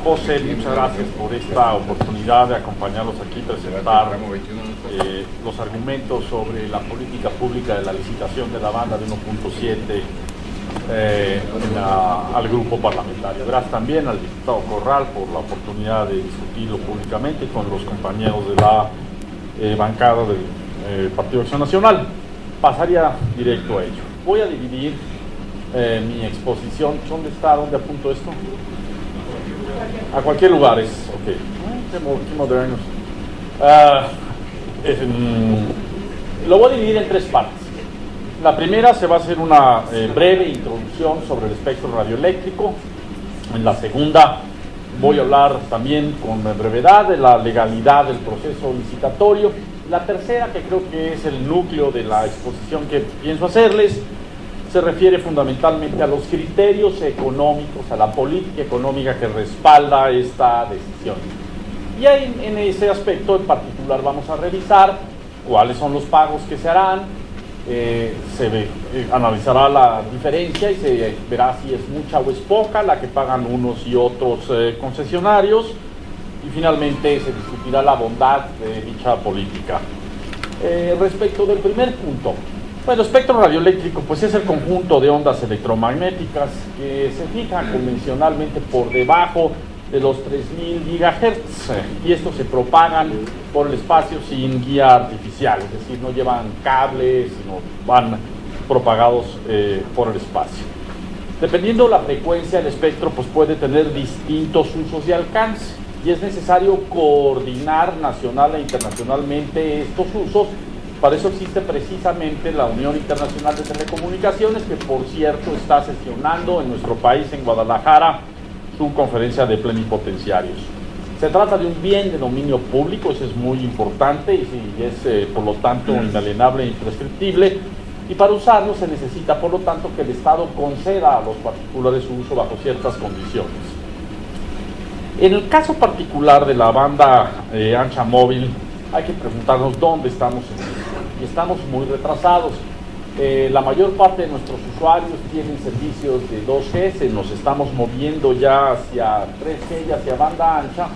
José, muchas gracias por esta oportunidad de acompañarlos aquí, presentar los argumentos sobre la política pública de la licitación de la banda de 1.7 al grupo parlamentario. Gracias también al diputado Corral por la oportunidad de discutirlo públicamente con los compañeros de la bancada del Partido de Acción Nacional. Pasaría directo a ello. Voy a dividir mi exposición. ¿Dónde está? ¿Dónde apunto esto? A cualquier lugar es. Ok. Qué modernos. Lo voy a dividir en tres partes. La primera se va a hacer una breve introducción sobre el espectro radioeléctrico. En la segunda voy a hablar también con brevedad de la legalidad del proceso licitatorio. La tercera, que creo que es el núcleo de la exposición que pienso hacerles, se refiere fundamentalmente a los criterios económicos, a la política económica que respalda esta decisión. Y ahí, en ese aspecto en particular, vamos a revisar cuáles son los pagos que se harán, analizará la diferencia y se verá si es mucha o es poca la que pagan unos y otros concesionarios, y finalmente se discutirá la bondad de dicha política. Respecto del primer punto, bueno, el espectro radioeléctrico pues es el conjunto de ondas electromagnéticas que se fijan convencionalmente por debajo de los 3000 GHz y estos se propagan por el espacio sin guía artificial, es decir, no llevan cables, sino van propagados por el espacio. Dependiendo de la frecuencia, el espectro pues puede tener distintos usos de alcance y es necesario coordinar nacional e internacionalmente estos usos. Para eso existe precisamente la Unión Internacional de Telecomunicaciones, que por cierto está sesionando en nuestro país, en Guadalajara, su conferencia de plenipotenciarios. Se trata de un bien de dominio público, eso es muy importante y es por lo tanto inalienable e imprescriptible, y para usarlo se necesita por lo tanto que el Estado conceda a los particulares su uso bajo ciertas condiciones. En el caso particular de la banda ancha móvil, hay que preguntarnos dónde estamos en esto. Y estamos muy retrasados. La mayor parte de nuestros usuarios tienen servicios de 2G, nos estamos moviendo ya hacia 3G y hacia banda ancha,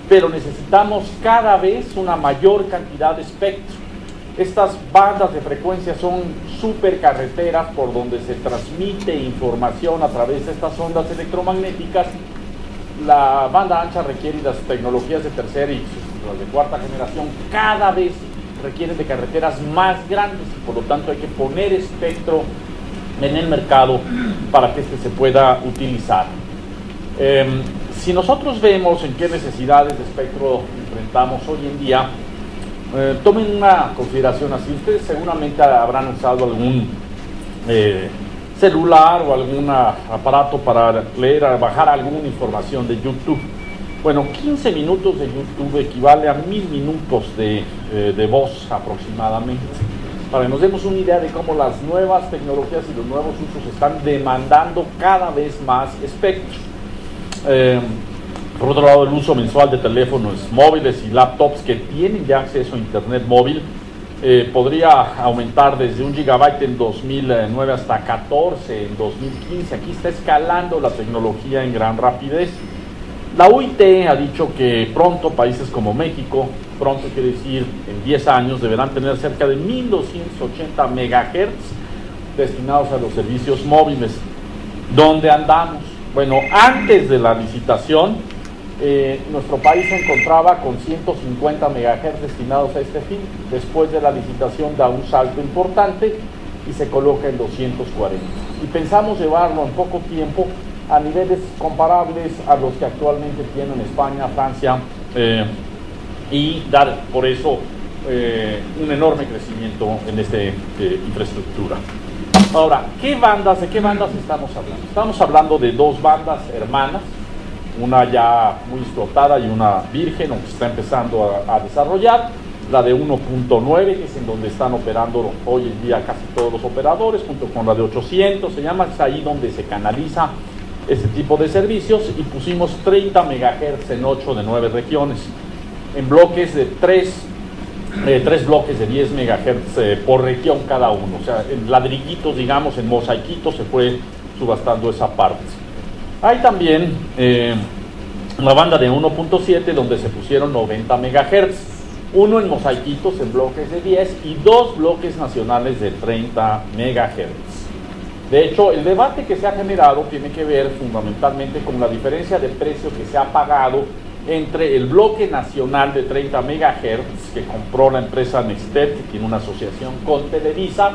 pero necesitamos cada vez una mayor cantidad de espectro. Estas bandas de frecuencia son supercarreteras por donde se transmite información a través de estas ondas electromagnéticas. La banda ancha requiere las tecnologías de tercera y las de cuarta generación cada vez requieren de carreteras más grandes y por lo tanto hay que poner espectro en el mercado para que este se pueda utilizar. Si nosotros vemos en qué necesidades de espectro enfrentamos hoy en día, tomen una consideración así. Ustedes seguramente habrán usado algún celular o algún aparato para leer o bajar alguna información de YouTube. Bueno, 15 minutos de YouTube equivale a 1000 minutos de voz aproximadamente. Para que nos demos una idea de cómo las nuevas tecnologías y los nuevos usos están demandando cada vez más espectro. Por otro lado, el uso mensual de teléfonos móviles y laptops que tienen ya acceso a internet móvil podría aumentar desde 1 GB en 2009 hasta 14 en 2015. Aquí está escalando la tecnología en gran rapidez. La OIT ha dicho que pronto países como México, pronto quiere decir en 10 años, deberán tener cerca de 1280 MHz destinados a los servicios móviles. ¿Dónde andamos? Bueno, antes de la licitación, nuestro país se encontraba con 150 MHz destinados a este fin. Después de la licitación da un salto importante y se coloca en 240. Y pensamos llevarlo en poco tiempo a niveles comparables a los que actualmente tienen España, Francia, y dar por eso un enorme crecimiento en esta infraestructura. Ahora, ¿de qué bandas estamos hablando? Estamos hablando de dos bandas hermanas, una ya muy explotada y una virgen, aunque se está empezando a desarrollar, la de 1.9, que es en donde están operando hoy en día casi todos los operadores, junto con la de 800, es ahí donde se canaliza este tipo de servicios, y pusimos 30 MHz en 8 de 9 regiones, en bloques de 3 bloques de 10 MHz por región cada uno, o sea, en ladrillitos, digamos, en mosaiquitos se fue subastando esa parte. Hay también una banda de 1.7 donde se pusieron 90 MHz, uno en mosaiquitos en bloques de 10 y 2 bloques nacionales de 30 MHz. De hecho, el debate que se ha generado tiene que ver fundamentalmente con la diferencia de precio que se ha pagado entre el bloque nacional de 30 MHz que compró la empresa Nextel, que tiene una asociación con Televisa,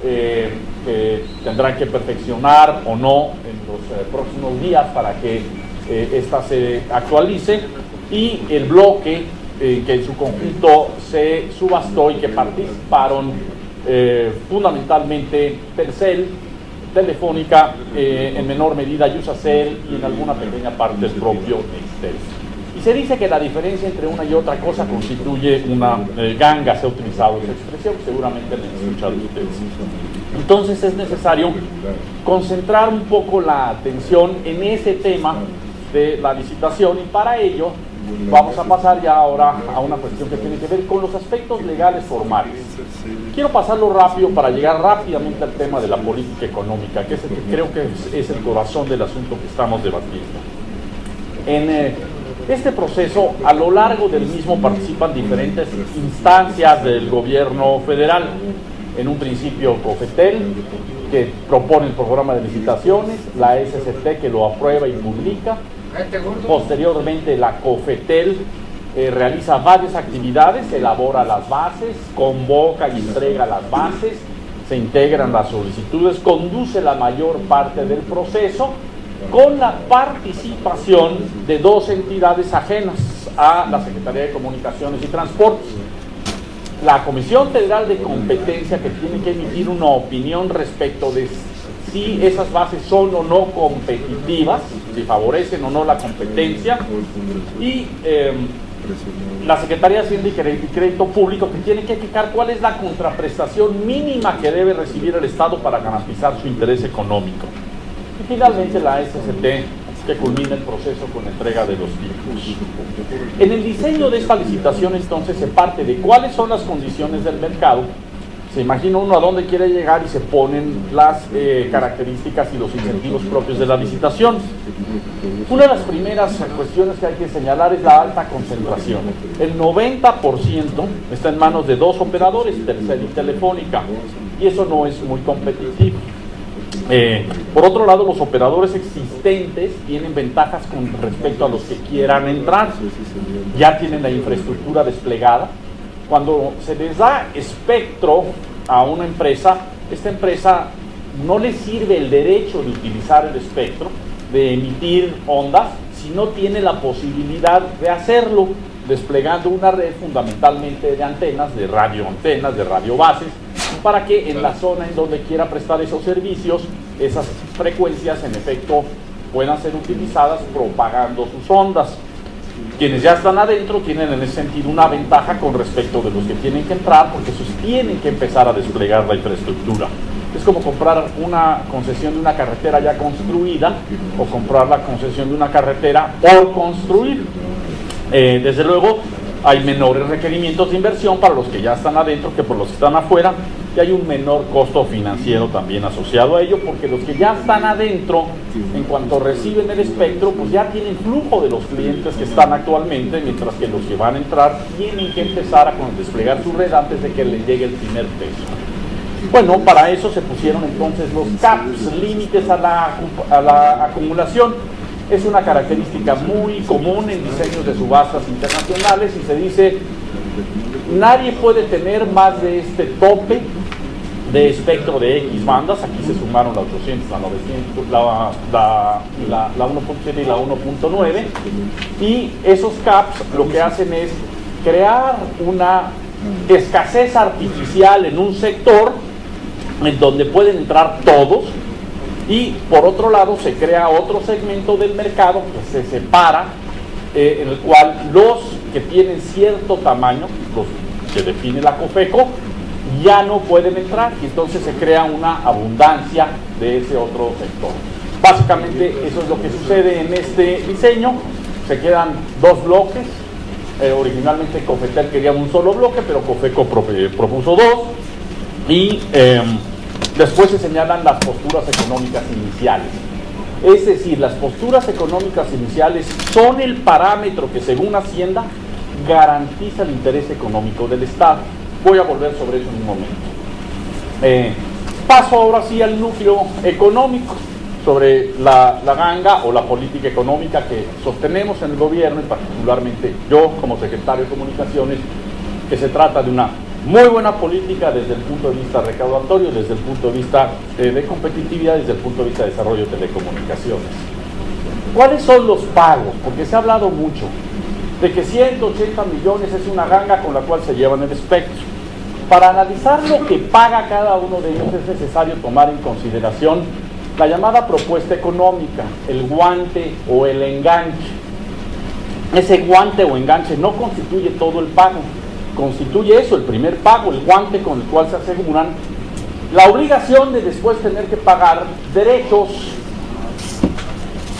que tendrán que perfeccionar o no en los próximos días para que esta se actualice, y el bloque que en su conjunto se subastó y que participaron fundamentalmente Telcel, Telefónica, en menor medida Iusacell y en alguna pequeña parte el propio Nextel. Y se dice que la diferencia entre una y otra cosa constituye una ganga, se ha utilizado esa expresión, seguramente la han escuchado ustedes. Entonces es necesario concentrar un poco la atención en ese tema de la licitación, y para ello vamos a pasar ya ahora a una cuestión que tiene que ver con los aspectos legales formales. Quiero pasarlo rápido para llegar rápidamente al tema de la política económica, que es el que creo que es el corazón del asunto que estamos debatiendo. En este proceso, a lo largo del mismo participan diferentes instancias del gobierno federal. En un principio COFETEL, que propone el programa de licitaciones, la SCT, que lo aprueba y publica. Posteriormente la COFETEL realiza varias actividades, elabora las bases, convoca y entrega las bases, se integran las solicitudes, conduce la mayor parte del proceso con la participación de 2 entidades ajenas a la Secretaría de Comunicaciones y Transportes. La Comisión Federal de Competencia, que tiene que emitir una opinión respecto de si esas bases son o no competitivas, si favorecen o no la competencia, y la Secretaría de Hacienda y Crédito Público, que tiene que fijar cuál es la contraprestación mínima que debe recibir el Estado para garantizar su interés económico. Y finalmente la SCT, que culmina el proceso con entrega de los títulos. En el diseño de esta licitación, entonces, se parte de cuáles son las condiciones del mercado. Se imagina uno a dónde quiere llegar y se ponen las características y los incentivos propios de la licitación. Una de las primeras cuestiones que hay que señalar es la alta concentración. El 90% está en manos de 2 operadores, Telcel y Telefónica, y eso no es muy competitivo. Por otro lado, los operadores existentes tienen ventajas con respecto a los que quieran entrar. Ya tienen la infraestructura desplegada. Cuando se les da espectro a una empresa, esta empresa no le sirve el derecho de utilizar el espectro, de emitir ondas, si no tiene la posibilidad de hacerlo, desplegando una red fundamentalmente de antenas, de radiobases, para que en la zona en donde quiera prestar esos servicios, esas frecuencias en efecto puedan ser utilizadas propagando sus ondas. Quienes ya están adentro tienen en ese sentido una ventaja con respecto de los que tienen que entrar, porque esos tienen que empezar a desplegar la infraestructura. Es como comprar una concesión de una carretera ya construida o comprar la concesión de una carretera por construir. Desde luego hay menores requerimientos de inversión para los que ya están adentro que por los que están afuera, y hay un menor costo financiero también asociado a ello, porque los que ya están adentro, en cuanto reciben el espectro, pues ya tienen flujo de los clientes que están actualmente, mientras que los que van a entrar tienen que empezar a desplegar su red antes de que les llegue el primer peso. Bueno, para eso se pusieron entonces los caps, límites a la acumulación. Es una característica muy común en diseños de subastas internacionales, y se dice: nadie puede tener más de este tope de espectro de X bandas. Aquí se sumaron la 800, la 900, la 1.7 y la 1.9, y esos caps lo que hacen es crear una escasez artificial en un sector en donde pueden entrar todos, y por otro lado se crea otro segmento del mercado que se separa, en el cual los que tienen cierto tamaño, los que define la COFECO, ya no pueden entrar, y entonces se crea una abundancia de ese otro sector. Básicamente eso es lo que sucede en este diseño. Se quedan 2 bloques. Originalmente COFETEL quería un solo bloque, pero COFECO propuso 2, y después se señalan las posturas económicas iniciales. Es decir, las posturas económicas iniciales son el parámetro que, según Hacienda, garantiza el interés económico del Estado. Voy a volver sobre eso en un momento. Paso ahora sí al núcleo económico, sobre la ganga o la política económica que sostenemos en el gobierno, y particularmente yo como secretario de Comunicaciones, que se trata de una muy buena política desde el punto de vista recaudatorio, desde el punto de vista de competitividad, desde el punto de vista de desarrollo de telecomunicaciones. ¿Cuáles son los pagos? Porque se ha hablado mucho de que 180 millones es una ganga con la cual se llevan el espectro. Para analizar lo que paga cada uno de ellos es necesario tomar en consideración la llamada propuesta económica, el guante o el enganche. Ese guante o enganche no constituye todo el pago, constituye eso, el primer pago, el guante con el cual se aseguran la obligación de después tener que pagar derechos,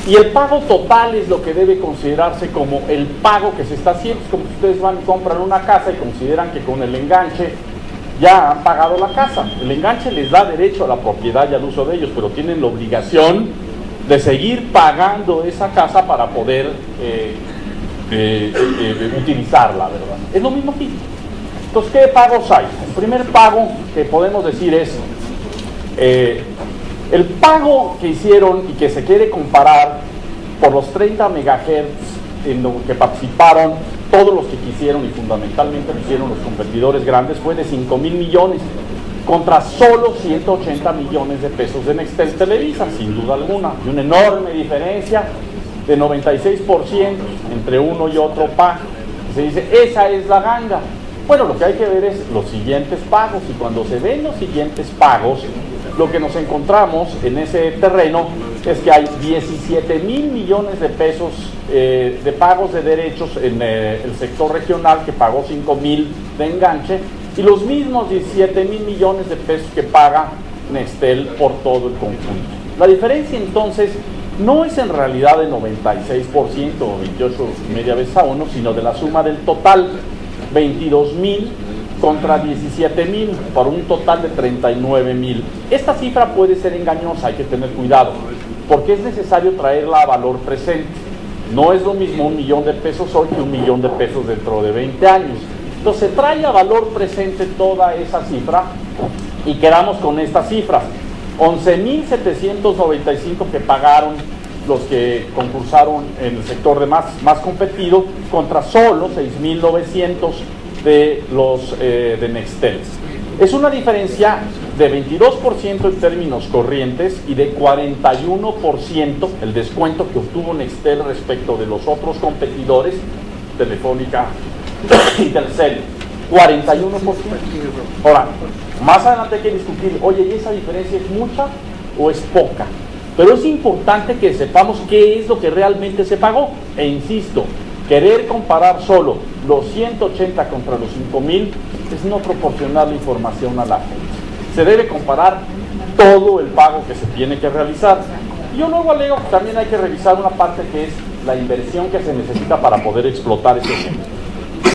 y el pago total es lo que debe considerarse como el pago que se está haciendo. Es como si ustedes van y compran una casa y consideran que con el enganche ya han pagado la casa. El enganche les da derecho a la propiedad y al uso de ellos, pero tienen la obligación de seguir pagando esa casa para poder utilizarla, ¿verdad? Es lo mismo aquí. Entonces, ¿qué pagos hay? El primer pago que podemos decir es el pago que hicieron y que se quiere comparar por los 30 megahertz en lo que participaron todos los que quisieron, y fundamentalmente lo hicieron los competidores grandes, fue de 5,000 millones contra solo 180 millones de pesos de Nextel Televisa, sin duda alguna, y una enorme diferencia de 96% entre uno y otro pago. Se dice, esa es la ganga. Bueno, lo que hay que ver es los siguientes pagos, y cuando se ven los siguientes pagos, lo que nos encontramos en ese terreno es que hay 17,000 millones de pesos de pagos de derechos en el sector regional, que pagó 5,000 de enganche, y los mismos 17,000 millones de pesos que paga Nextel por todo el conjunto. La diferencia entonces no es en realidad de 96% o 28,5 veces a 1, sino de la suma del total, 22,000 contra 17,000, por un total de 39,000. Esta cifra puede ser engañosa, hay que tener cuidado, porque es necesario traerla a valor presente. No es lo mismo 1 millón de pesos hoy que 1 millón de pesos dentro de 20 años. Entonces se trae a valor presente toda esa cifra y quedamos con estas cifras: 11,795 que pagaron los que concursaron en el sector de más competido, contra solo 6,900 de los de Nextel. Es una diferencia de 22% en términos corrientes y de 41% el descuento que obtuvo Nextel respecto de los otros competidores, Telefónica y Telcel. 41%. Ahora, más adelante hay que discutir, oye, ¿y esa diferencia es mucha o es poca? Pero es importante que sepamos qué es lo que realmente se pagó. E insisto, querer comparar solo los 180 contra los 5,000 es no proporcionar la información a la gente. Se debe comparar todo el pago que se tiene que realizar. Y yo luego alego que también hay que revisar una parte que es la inversión que se necesita para poder explotar ese ejemplo.